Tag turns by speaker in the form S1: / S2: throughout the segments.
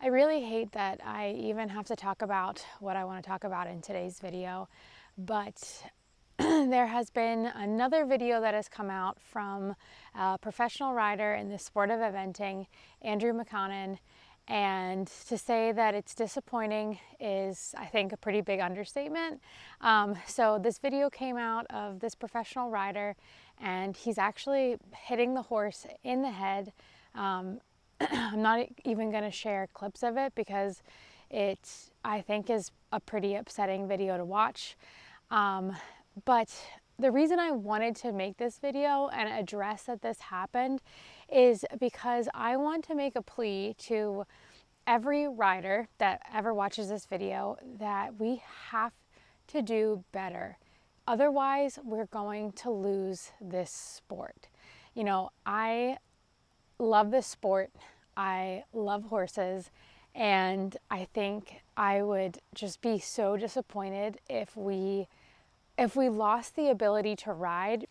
S1: I really hate that I even have to talk about what I want to talk about in today's video, but there has been another video that has come out from a professional rider in the sport of eventing, Andrew McConnon, and to say that it's disappointing is, I think, a pretty big understatement. So this video came out of this professional rider, and he's actually hitting the horse in the head. I'm not even going to share clips of it because it, I think, is a pretty upsetting video to watch. But the reason I wanted to make this video and address that this happened is because I want to make a plea to every rider that ever watches this video that we have to do better. Otherwise, we're going to lose this sport. You know, I love this sport. I love horses, and I think I would just be so disappointed if we lost the ability to ride.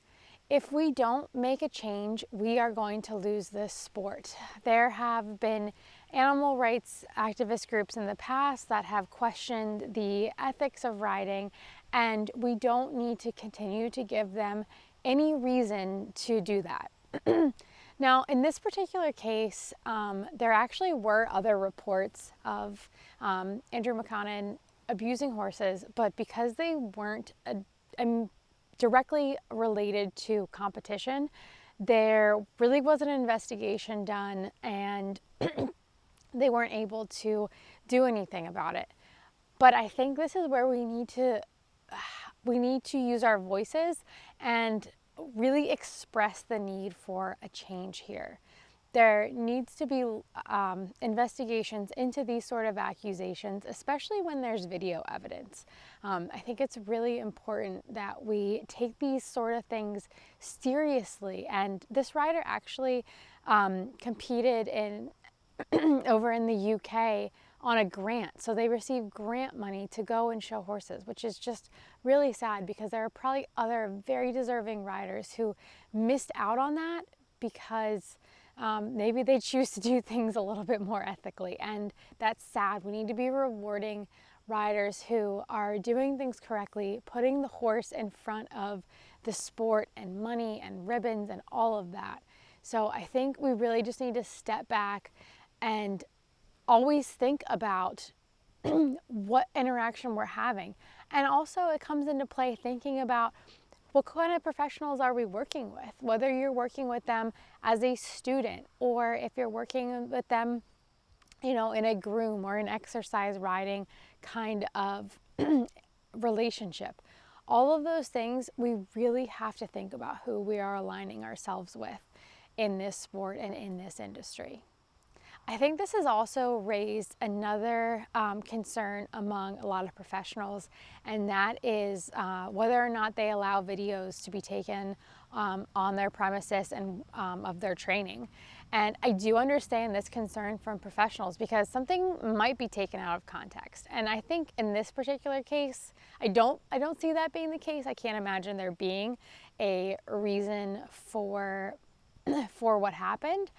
S1: If we don't make a change, we are going to lose this sport. There have been animal rights activist groups in the past that have questioned the ethics of riding, and we don't need to continue to give them any reason to do that. Now, in this particular case, there actually were other reports of Andrew McConnon abusing horses, but because they weren't directly related to competition, there really wasn't an investigation done, and they weren't able to do anything about it. But I think this is where we need to use our voices and really express the need for a change here. There needs to be investigations into these sort of accusations, especially when there's video evidence. I think it's really important that we take these sort of things seriously. And this rider actually competed in over in the UK on a grant. So they received grant money to go and show horses, which is just really sad because there are probably other very deserving riders who missed out on that because maybe they choose to do things a little bit more ethically, and that's sad. We need to be rewarding riders who are doing things correctly, putting the horse in front of the sport and money and ribbons and all of that. So I think we really just need to step back and always think about what interaction we're having. And also it comes into play thinking about what kind of professionals are we working with, whether you're working with them as a student or if you're working with them, you know, in a groom or an exercise riding kind of relationship. All of those things, we really have to think about who we are aligning ourselves with in this sport and in this industry. I think this has also raised another concern among a lot of professionals, and that is whether or not they allow videos to be taken on their premises and of their training. And I do understand this concern from professionals because something might be taken out of context. And I think in this particular case, I don't see that being the case. I can't imagine there being a reason for what happened,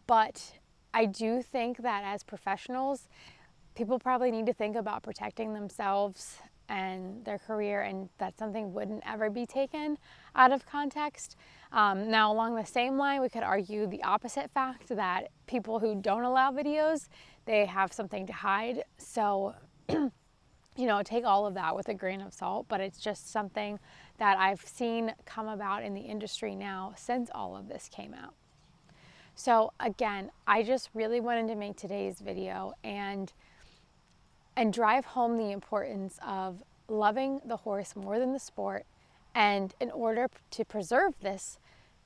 S1: but I do think that as professionals, people probably need to think about protecting themselves and their career, and that something wouldn't ever be taken out of context. Now, along the same line, we could argue the opposite fact that people who don't allow videos, they have something to hide. So, you know, take all of that with a grain of salt, but it's just something that I've seen come about in the industry now since all of this came out. So again, I just really wanted to make today's video and drive home the importance of loving the horse more than the sport. And in order to preserve this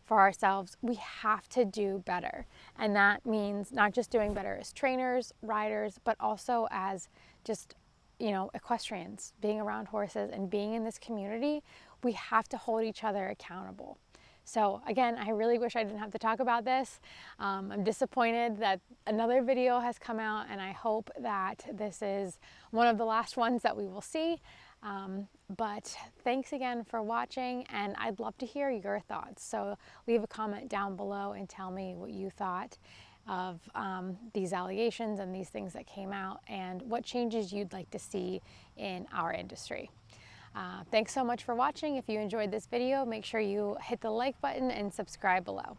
S1: for ourselves, we have to do better. And that means not just doing better as trainers, riders, but also as just, you know, equestrians, being around horses and being in this community. We have to hold each other accountable. So again, I really wish I didn't have to talk about this. I'm disappointed that another video has come out, and I hope that this is one of the last ones that we will see. But thanks again for watching, and I'd love to hear your thoughts. So leave a comment down below and tell me what you thought. of these allegations and these things that came out, and what changes you'd like to see in our industry. Thanks so much for watching. If you enjoyed this video, make sure you hit the like button and subscribe below.